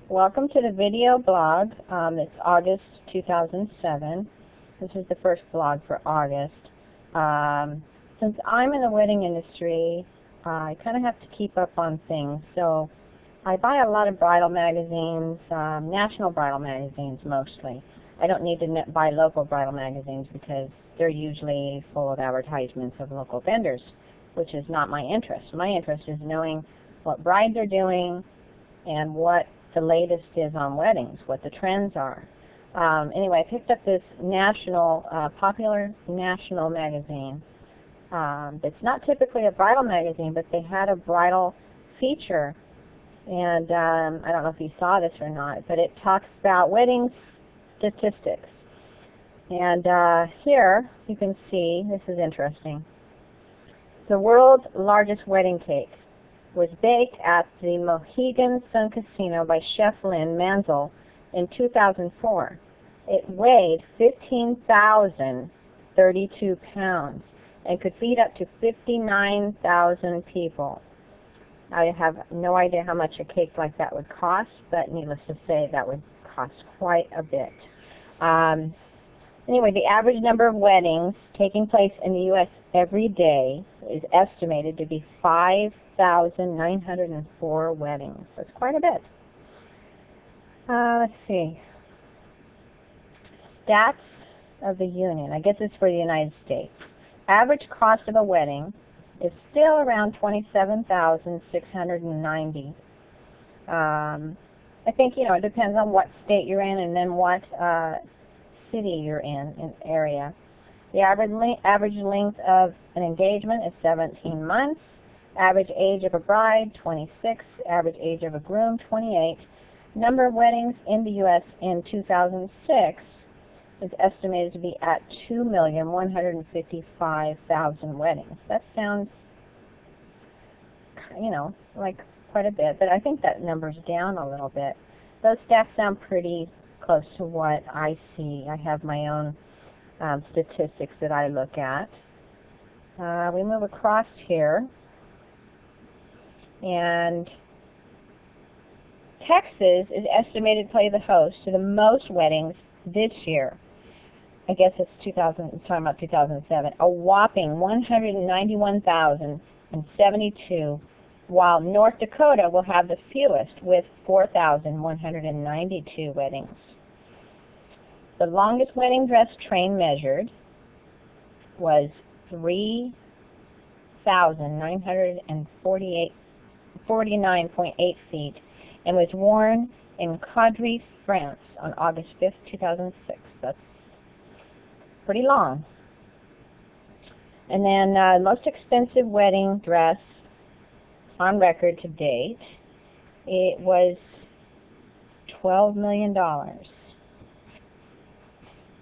Welcome to the video blog. It's August 2007. This is the first blog for August. Since I'm in the wedding industry, I kind of have to keep up on things. So I buy a lot of bridal magazines, national bridal magazines mostly. I don't need to buy local bridal magazines because they're usually full of advertisements of local vendors, which is not my interest. My interest is knowing what brides are doing and what the latest is on weddings, what the trends are. Anyway, I picked up this popular national magazine. It's not typically a bridal magazine, but they had a bridal feature. And I don't know if you saw this or not, but it talks about wedding statistics. And here you can see, this is interesting, the world's largest wedding cake was baked at the Mohegan Sun Casino by Chef Lynn Mansell in 2004. It weighed 15,032 pounds and could feed up to 59,000 people. I have no idea how much a cake like that would cost, but needless to say, that would cost quite a bit. Anyway, the average number of weddings taking place in the U.S. every day is estimated to be 5,904 weddings. That's quite a bit. Let's see. Stats of the Union. I guess it's for the United States. Average cost of a wedding is still around $27,690. I think, it depends on what state you're in and then what city you're in area. The average length of an engagement is 17 months. Average age of a bride, 26. Average age of a groom, 28. Number of weddings in the U.S. in 2006 is estimated to be at 2,155,000 weddings. That sounds, like quite a bit, but I think that number's down a little bit. Those stats sound pretty close to what I see. I have my own statistics that I look at. We move across here, and Texas is estimated to play the host to the most weddings this year. I guess it's talking about 2007. A whopping 191,072, while North Dakota will have the fewest with 4,192 weddings. The longest wedding dress train measured was 3,949.8 feet and was worn in Caudry, France on August 5th, 2006. That's pretty long. And then most expensive wedding dress on record to date, it was $12 million.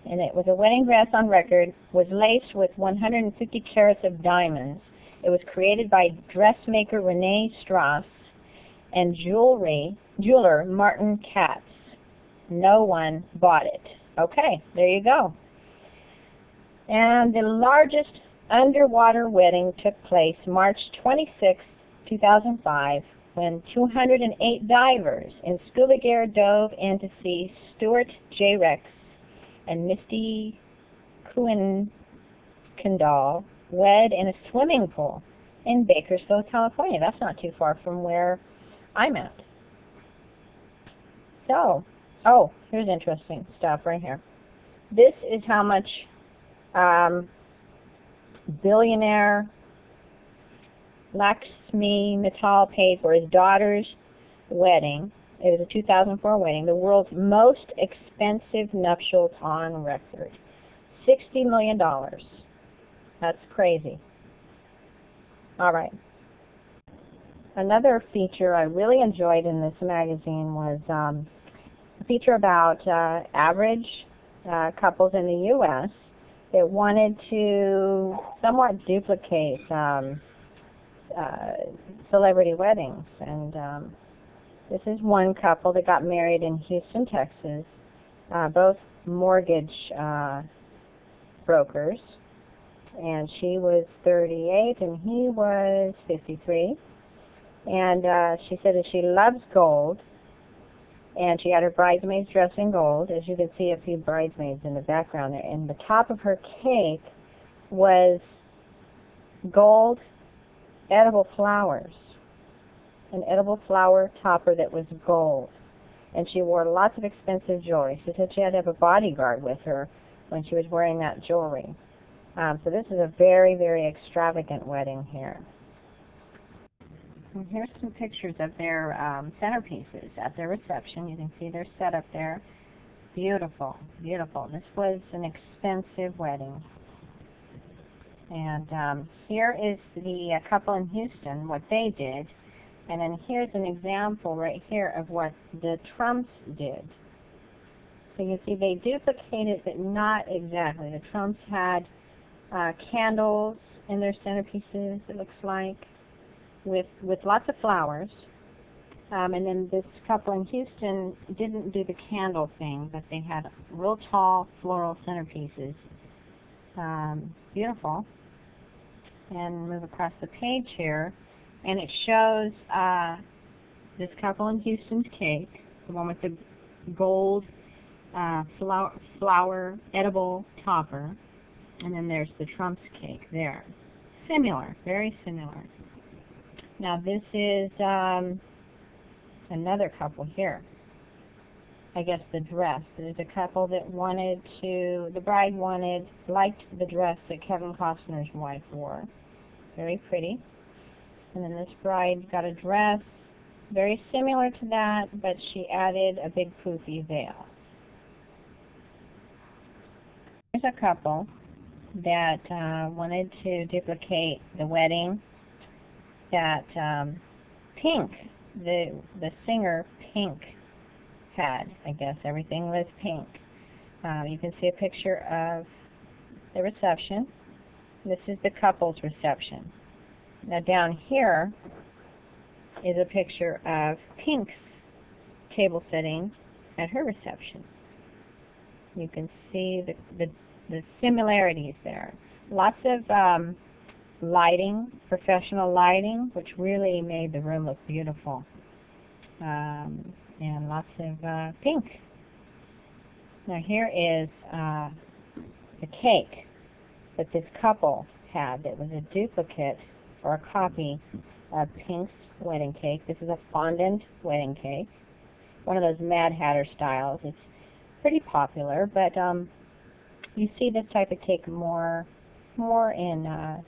And it was a wedding dress on record, was laced with 150 carats of diamonds. It was created by dressmaker Renee Strauss and jeweler Martin Katz. No one bought it. Okay, there you go. And the largest underwater wedding took place March 26, 2005, when 208 divers in scuba gear dove in to see Stuart J. Rex and Misty Kuykendall wed in a swimming pool in Bakersfield, California. That's not too far from where I'm at. So, here's interesting stuff right here. This is how much billionaire Lakshmi Mittal paid for his daughter's wedding. It was a 2004 wedding, the world's most expensive nuptials on record. $60 million. That's crazy. All right. Another feature I really enjoyed in this magazine was a feature about average couples in the U.S. that wanted to somewhat duplicate celebrity weddings. And this is one couple that got married in Houston, Texas, both mortgage brokers. And she was 38 and he was 53. And she said that she loves gold And she had her bridesmaids dressed in gold. As you can see, a few bridesmaids in the background there. And the top of her cake was gold edible flowers, an edible flower topper that was gold. And she wore lots of expensive jewelry. She said she had to have a bodyguard with her when she was wearing that jewelry. So this is a very, very extravagant wedding here. And here's some pictures of their centerpieces at their reception. You can see they're set up there. Beautiful, beautiful. This was an expensive wedding. And here is the couple in Houston, what they did. And then here's an example right here of what the Trumps did. So you can see they duplicated, but not exactly. The Trumps had candles in their centerpieces, it looks like, with lots of flowers. And then this couple in Houston didn't do the candle thing, but they had real tall floral centerpieces. Beautiful. And move across the page here, and it shows this couple in Houston's cake, the one with the gold flower edible topper, and then there's the Trump's cake there. Similar, very similar. Now this is another couple here. I guess the dress. There's a couple that the bride liked the dress that Kevin Costner's wife wore. Very pretty. And then this bride got a dress very similar to that, but she added a big poofy veil. There's a couple that wanted to duplicate the wedding that Pink, the singer Pink, had. I guess everything was pink. You can see a picture of the reception. This is the couple's reception. Now down here is a picture of Pink's table setting at her reception. You can see the similarities there. Lots of lighting, professional lighting, which really made the room look beautiful. And lots of pink. Now here is the cake that this couple had that was a duplicate or a copy of Pink's wedding cake. This is a fondant wedding cake, one of those Mad Hatter styles. It's pretty popular, but you see this type of cake more in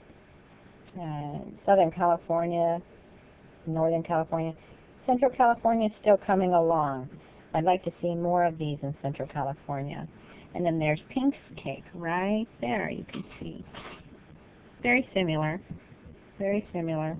Southern California, Northern California. Central California is still coming along. I'd like to see more of these in Central California. And then there's Pink's cake right there, you can see. Very similar. Very similar.